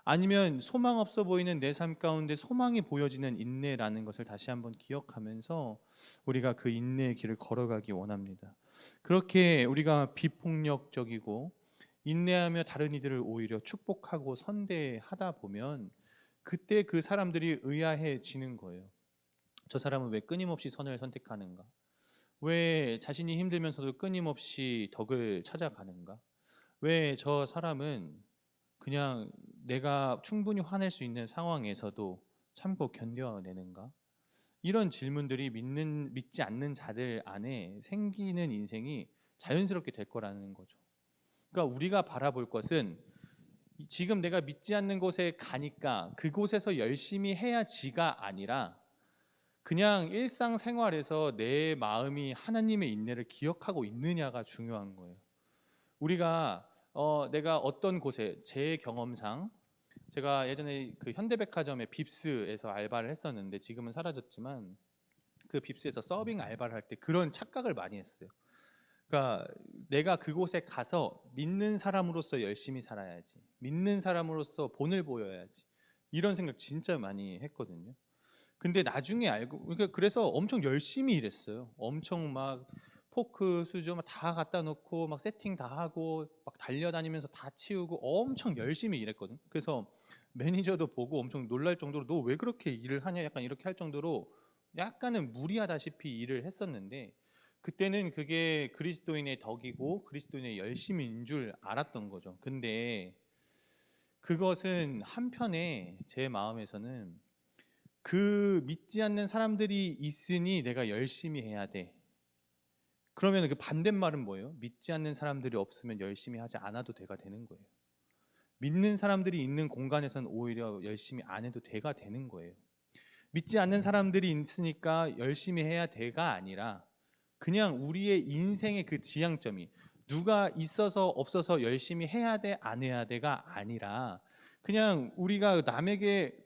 아니면 소망 없어 보이는 내 삶 가운데 소망이 보여지는 인내라는 것을 다시 한번 기억하면서 우리가 그 인내의 길을 걸어가기 원합니다. 그렇게 우리가 비폭력적이고 인내하며 다른 이들을 오히려 축복하고 선대하다 보면 그때 그 사람들이 의아해지는 거예요. 저 사람은 왜 끊임없이 선을 선택하는가? 왜 자신이 힘들면서도 끊임없이 덕을 찾아가는가? 왜 저 사람은 그냥 내가 충분히 화낼 수 있는 상황에서도 참고 견뎌내는가? 이런 질문들이 믿지 않는 자들 안에 생기는 인생이 자연스럽게 될 거라는 거죠. 그러니까 우리가 바라볼 것은 지금 내가 믿지 않는 곳에 가니까 그곳에서 열심히 해야지가 아니라 그냥 일상생활에서 내 마음이 하나님의 인내를 기억하고 있느냐가 중요한 거예요. 우리가 내가 어떤 곳에, 제 경험상 제가 예전에 그 현대백화점의 빕스에서 알바를 했었는데 지금은 사라졌지만 그 빕스에서 서빙 알바를 할 때 그런 착각을 많이 했어요. 그러니까 내가 그곳에 가서 믿는 사람으로서 열심히 살아야지, 믿는 사람으로서 본을 보여야지, 이런 생각 진짜 많이 했거든요. 근데 나중에 알고, 그래서 엄청 열심히 일했어요. 엄청 막 포크 수저 다 갖다 놓고 막 세팅 다 하고 막 달려다니면서 다 치우고 엄청 열심히 일했거든. 그래서 매니저도 보고 엄청 놀랄 정도로 너 왜 그렇게 일을 하냐, 약간 이렇게 할 정도로 약간은 무리하다시피 일을 했었는데, 그때는 그게 그리스도인의 덕이고 그리스도인의 열심인 줄 알았던 거죠. 근데 그것은 한편에 제 마음에서는 그 믿지 않는 사람들이 있으니 내가 열심히 해야 돼. 그러면 그 반대말은 뭐예요? 믿지 않는 사람들이 없으면 열심히 하지 않아도 돼가 되는 거예요. 믿는 사람들이 있는 공간에서는 오히려 열심히 안 해도 돼가 되는 거예요. 믿지 않는 사람들이 있으니까 열심히 해야 돼가 아니라 그냥 우리의 인생의 그 지향점이 누가 있어서 없어서 열심히 해야 돼 안 해야 돼가 아니라 그냥 우리가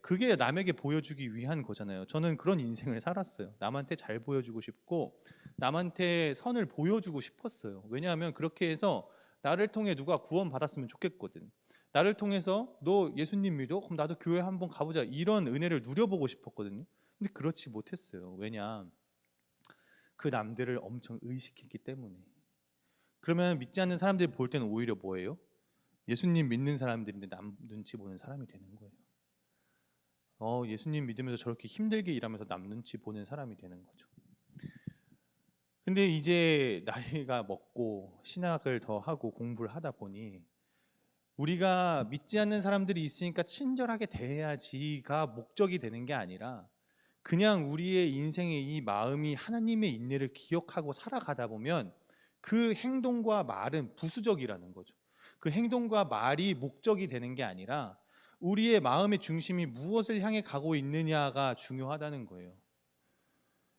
그게 남에게 보여주기 위한 거잖아요. 저는 그런 인생을 살았어요. 남한테 잘 보여주고 싶고 남한테 선을 보여주고 싶었어요. 왜냐하면 그렇게 해서 나를 통해 누가 구원 받았으면 좋겠거든. 나를 통해서 너 예수님 믿어? 그럼 나도 교회 한번 가보자, 이런 은혜를 누려보고 싶었거든요. 근데 그렇지 못했어요. 왜냐? 그 남들을 엄청 의식했기 때문에. 그러면 믿지 않는 사람들이 볼 때는 오히려 뭐예요? 예수님 믿는 사람들인데 남 눈치 보는 사람이 되는 거예요. 예수님 믿으면서 저렇게 힘들게 일하면서 남 눈치 보는 사람이 되는 거죠. 근데 이제 나이가 먹고 신학을 더 하고 공부를 하다 보니 우리가 믿지 않는 사람들이 있으니까 친절하게 대해야지가 목적이 되는 게 아니라 그냥 우리의 인생의 이 마음이 하나님의 인내를 기억하고 살아가다 보면 그 행동과 말은 부수적이라는 거죠. 그 행동과 말이 목적이 되는 게 아니라 우리의 마음의 중심이 무엇을 향해 가고 있느냐가 중요하다는 거예요.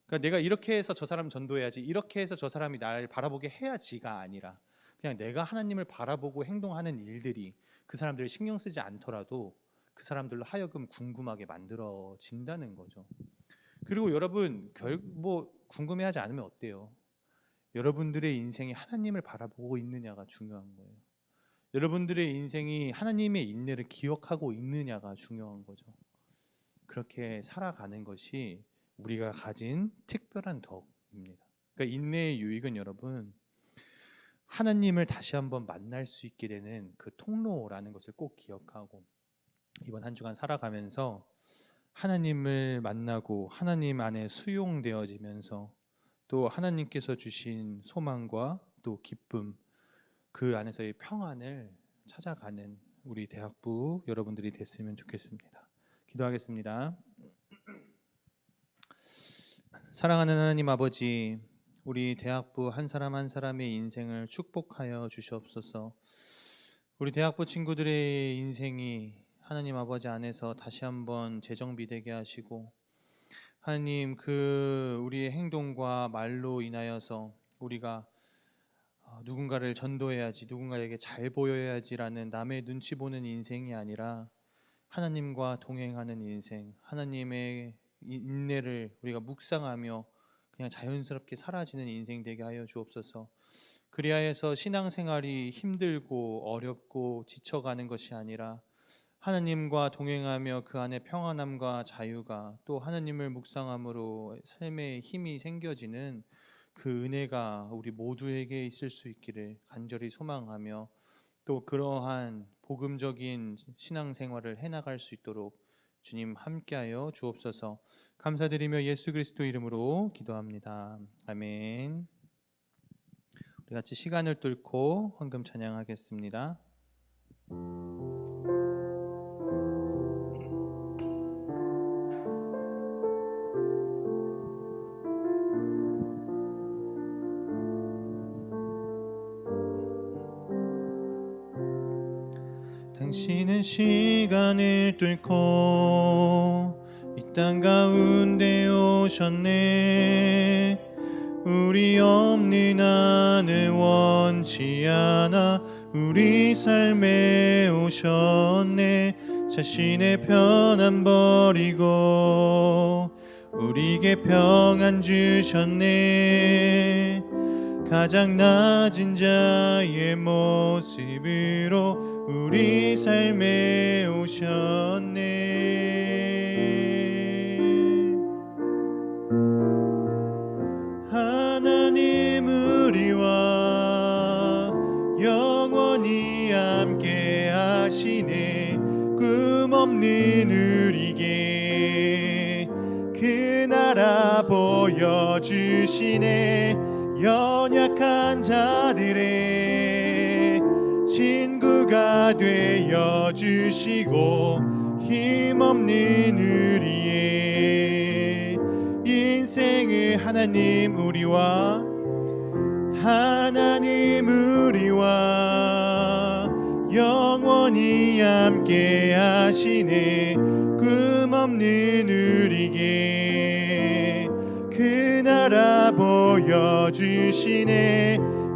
그러니까 내가 이렇게 해서 저 사람 전도해야지, 이렇게 해서 저 사람이 나를 바라보게 해야지가 아니라 그냥 내가 하나님을 바라보고 행동하는 일들이 그 사람들을 신경 쓰지 않더라도 그 사람들로 하여금 궁금하게 만들어진다는 거죠. 그리고 여러분, 궁금해하지 않으면 어때요? 여러분들의 인생이 하나님을 바라보고 있느냐가 중요한 거예요. 여러분들의 인생이 하나님의 인내를 기억하고 있느냐가 중요한 거죠. 그렇게 살아가는 것이 우리가 가진 특별한 덕입니다. 그러니까 인내의 유익은 여러분 하나님을 다시 한번 만날 수 있게 되는 그 통로라는 것을 꼭 기억하고 이번 한 주간 살아가면서 하나님을 만나고 하나님 안에 수용되어지면서 또 하나님께서 주신 소망과 또 기쁨 그 안에서의 평안을 찾아가는 우리 대학부 여러분들이 됐으면 좋겠습니다. 기도하겠습니다. 사랑하는 하나님 아버지, 우리 대학부 한 사람 한 사람의 인생을 축복하여 주시옵소서. 우리 대학부 친구들의 인생이 하나님 아버지 안에서 다시 한번 재정비되게 하시고 하나님 그 우리의 행동과 말로 인하여서 우리가 누군가를 전도해야지, 누군가에게 잘 보여야지라는 남의 눈치 보는 인생이 아니라 하나님과 동행하는 인생, 하나님의 인내를 우리가 묵상하며 그냥 자연스럽게 사라지는 인생 되게 하여 주옵소서. 그리하여서 신앙생활이 힘들고 어렵고 지쳐가는 것이 아니라 하나님과 동행하며 그 안에 평안함과 자유가 또 하나님을 묵상함으로 삶에 힘이 생겨지는 그 은혜가 우리 모두에게 있을 수 있기를 간절히 소망하며 또 그러한 복음적인 신앙생활을 해나갈 수 있도록 주님 함께하여 주옵소서. 감사드리며 예수 그리스도 이름으로 기도합니다. 아멘. 우리 같이 시간을 뚫고 헌금 찬양하겠습니다. 당신은 시간을 뚫고 이 땅 가운데 오셨네. 우리 없는 안을 원치 않아 우리 삶에 오셨네. 자신의 편안 버리고 우리에게 평안 주셨네. 가장 낮은 자의 모습으로 우리 삶에 오셨네. 하나님 우리와 영원히 함께 하시네. 꿈없는 우리에게 그 나라 보여주시네. 연약한 자들의 친구가 되어 주시고 힘없는 우리의 인생을 하나님 우리와 영원히 함께 하시네. 꿈없는 우리에게 그 나라 보여주시네.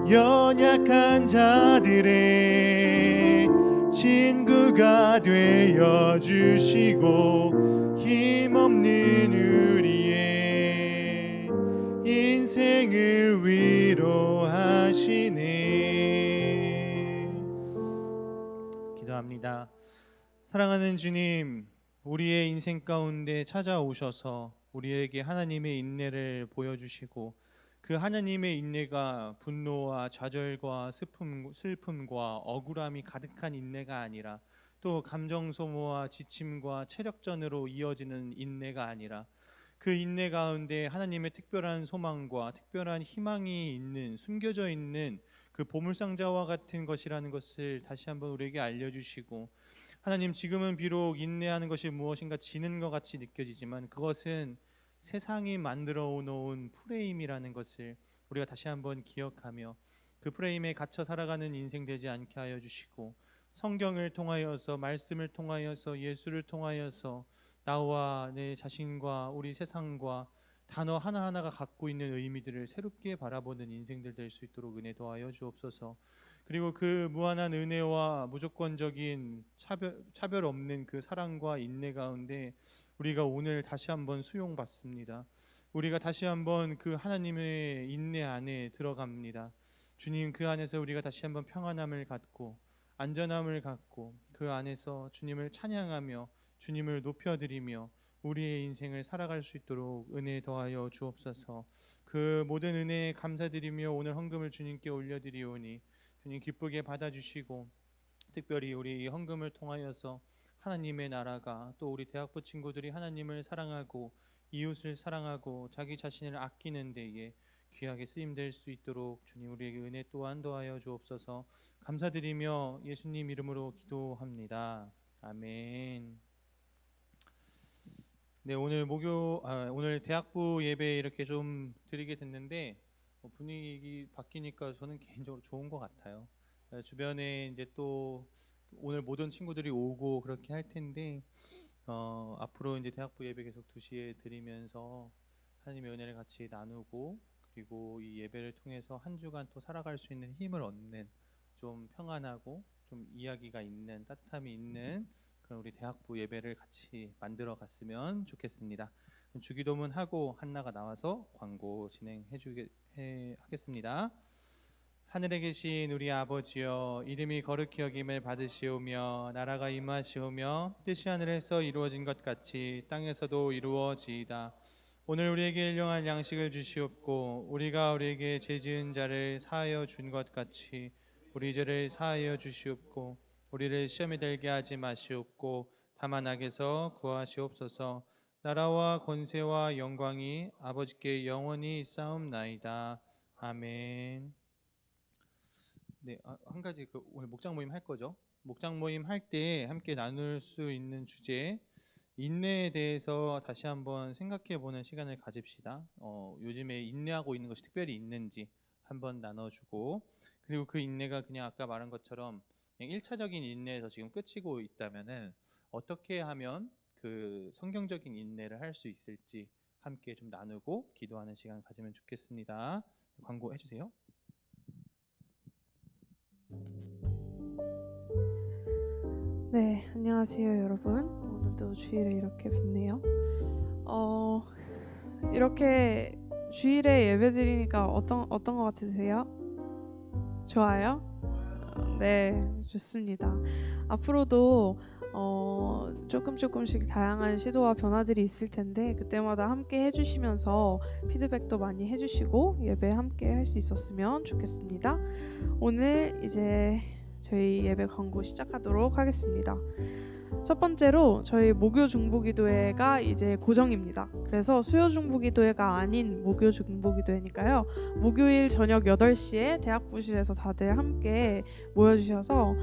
연약한 자들의 친구가 되어 주시고 힘없는 우리의 인생을 위로하시네. 기도합니다. 사랑하는 주님, 우리의 인생 가운데 찾아오셔서 우리에게 하나님의 인내를 보여주시고 그 하나님의 인내가 분노와 좌절과 슬픔과 억울함이 가득한 인내가 아니라 또 감정 소모와 지침과 체력전으로 이어지는 인내가 아니라 그 인내 가운데 하나님의 특별한 소망과 특별한 희망이 있는 숨겨져 있는 그 보물상자와 같은 것이라는 것을 다시 한번 우리에게 알려주시고 하나님 지금은 비록 인내하는 것이 무엇인가 지는 것 같이 느껴지지만 그것은 세상이 만들어 놓은 프레임이라는 것을 우리가 다시 한번 기억하며 그 프레임에 갇혀 살아가는 인생 되지 않게 하여 주시고 성경을 통하여서 말씀을 통하여서 예수를 통하여서 나와 내 자신과 우리 세상과 단어 하나하나가 갖고 있는 의미들을 새롭게 바라보는 인생들 될 수 있도록 은혜 더하여 주옵소서. 그리고 그 무한한 은혜와 무조건적인 차별 없는 그 사랑과 인내 가운데 우리가 오늘 다시 한번 수용받습니다. 우리가 다시 한번 그 하나님의 인내 안에 들어갑니다. 주님, 그 안에서 우리가 다시 한번 평안함을 갖고 안전함을 갖고 그 안에서 주님을 찬양하며 주님을 높여드리며 우리의 인생을 살아갈 수 있도록 은혜 더하여 주옵소서. 그 그 모든 은혜에 감사드리며 오늘 헌금을 주님께 올려드리오니 주님 기쁘게 받아주시고 특별히 우리 이 헌금을 통하여서 하나님의 나라가 또 우리 대학부 친구들이 하나님을 사랑하고 이웃을 사랑하고 자기 자신을 아끼는 데에 귀하게 쓰임될 수 있도록 주님 우리에게 은혜 또한 더하여 주옵소서. 감사드리며 예수님 이름으로 기도합니다. 아멘. 네, 오늘 오늘 대학부 예배 이렇게 좀 드리게 됐는데 분위기 바뀌니까 저는 개인적으로 좋은 것 같아요. 주변에 이제 또 오늘 모든 친구들이 오고 그렇게 할 텐데 앞으로 이제 대학부 예배 계속 2시에 드리면서 하나님의 은혜를 같이 나누고 그리고 이 예배를 통해서 한 주간 또 살아갈 수 있는 힘을 얻는 좀 평안하고 좀 이야기가 있는 따뜻함이 있는 그런 우리 대학부 예배를 같이 만들어 갔으면 좋겠습니다. 주기도문 하고 한나가 나와서 광고 하겠습니다. 하늘에 계신 우리 아버지여, 이름이 거룩히 여김을 받으시오며 나라가 임하시오며 뜻이 하늘에서 이루어진 것 같이 땅에서도 이루어지이다. 오늘 우리에게 일용할 양식을 주시옵고 우리가 우리에게 죄 지은 자를 사하여 준 것 같이 우리 죄를 사하여 주시옵고 우리를 시험에 들게 하지 마시옵고 다만 악에서 구하시옵소서. 나라와 권세와 영광이 아버지께 영원히 있사옵나이다. 아멘. 네, 한 가지 오늘 목장 모임 할 거죠? 목장 모임 할 때 함께 나눌 수 있는 주제 인내에 대해서 다시 한번 생각해 보는 시간을 가집시다. 요즘에 인내하고 있는 것이 특별히 있는지 한번 나눠주고 그리고 그 인내가 그냥 아까 말한 것처럼 그냥 1차적인 인내에서 지금 끝이고 있다면은 어떻게 하면 그 성경적인 인내를 할 수 있을지 함께 좀 나누고 기도하는 시간 가지면 좋겠습니다. 광고 해주세요. 네, 안녕하세요 여러분. 오늘도 주일에 이렇게 뵙네요. 이렇게 주일에 예배 드리니까 어떤 것 같으세요? 좋아요? 네, 좋습니다. 앞으로도 조금씩 다양한 시도와 변화들이 있을 텐데 그때마다 함께 해주시면서 피드백도 많이 해주시고 예배 함께 할 수 있었으면 좋겠습니다. 오늘 이제 저희 예배 광고 시작하도록 하겠습니다. 첫 번째로 저희 목요 중보기도회가 이제 고정입니다. 그래서 수요 중보기도회가 아닌 목요 중보기도회니까요. 목요일 저녁 8시에 대학부실에서 다들 함께 모여주셔서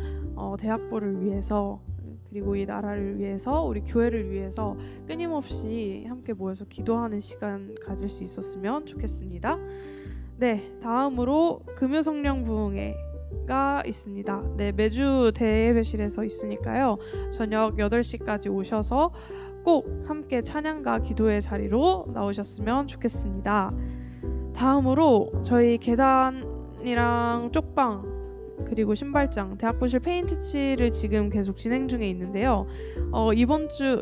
대학부를 위해서 그리고 이 나라를 위해서 우리 교회를 위해서 끊임없이 함께 모여서 기도하는 시간 가질 수 있었으면 좋겠습니다. 네, 다음으로 금요성령 부흥회가 있습니다. 네, 매주 대예배실에서 있으니까요. 저녁 8시까지 오셔서 꼭 함께 찬양과 기도의 자리로 나오셨으면 좋겠습니다. 다음으로 저희 계단이랑 쪽방 그리고 대학부실 페인트 칠을 지금 계속 진행 중에 있는데요.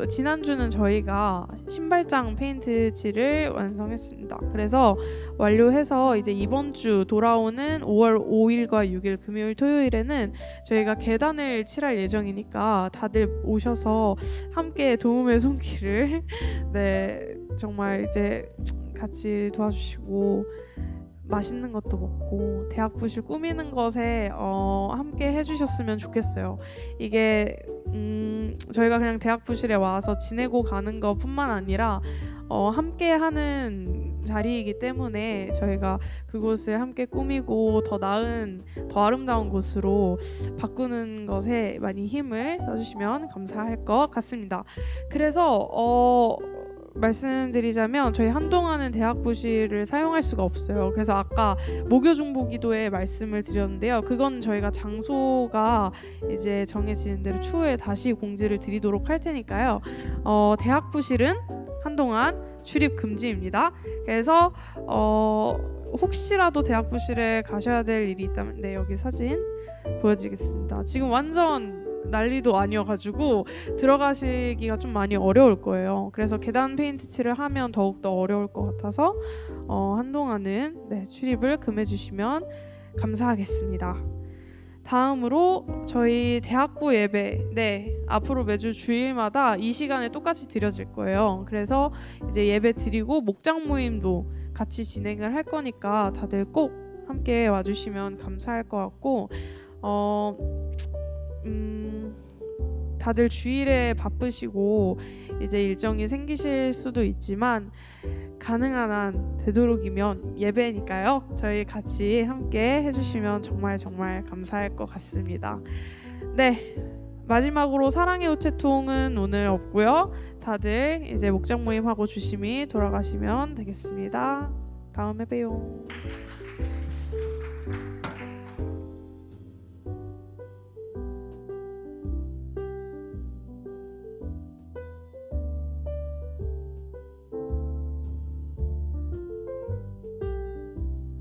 지난주는 저희가 신발장 페인트 칠을 완성했습니다. 그래서 완료해서 이제 이번 주 돌아오는 5월 5일과 6일 금요일 토요일에는 저희가 계단을 칠할 예정이니까 다들 오셔서 함께 도움의 손길을 네, 정말 이제 같이 도와주시고 맛있는 것도 먹고 대학부실 꾸미는 것에 함께 해주셨으면 좋겠어요. 이게 저희가 그냥 대학부실에 와서 지내고 가는 것뿐만 아니라 함께 하는 자리이기 때문에 저희가 그곳을 함께 꾸미고 더 나은, 더 아름다운 곳으로 바꾸는 것에 많이 힘을 써주시면 감사할 것 같습니다. 그래서 말씀드리자면 저희 한동안은 대학부실을 사용할 수가 없어요. 그래서 아까 목요중보기도에 말씀을 드렸는데요. 그건 저희가 장소가 이제 정해지는 대로 추후에 다시 공지를 드리도록 할 테니까요. 대학부실은 한동안 출입 금지입니다. 그래서 혹시라도 대학부실에 가셔야 될 일이 있다면 네, 여기 사진 보여드리겠습니다. 지금 완전 난리도 아니어가지고 들어가시기가 좀 많이 어려울 거예요. 그래서 계단 페인트 칠을 하면 더욱더 어려울 것 같아서 한동안은 네, 출입을 금해주시면 감사하겠습니다. 다음으로 저희 대학부 예배, 네, 앞으로 매주 주일마다 이 시간에 똑같이 드려질 거예요. 그래서 이제 예배 드리고 목장 모임도 같이 진행을 할 거니까 다들 꼭 함께 와주시면 감사할 것 같고, 다들 주일에 바쁘시고 이제 일정이 생기실 수도 있지만 가능한 한 되도록이면 예배니까요. 저희 같이 함께 해주시면 정말 감사할 것 같습니다. 네, 마지막으로 사랑의 우체통은 오늘 없고요. 다들 이제 목장 모임하고 조심히 돌아가시면 되겠습니다. 다음에 봬요.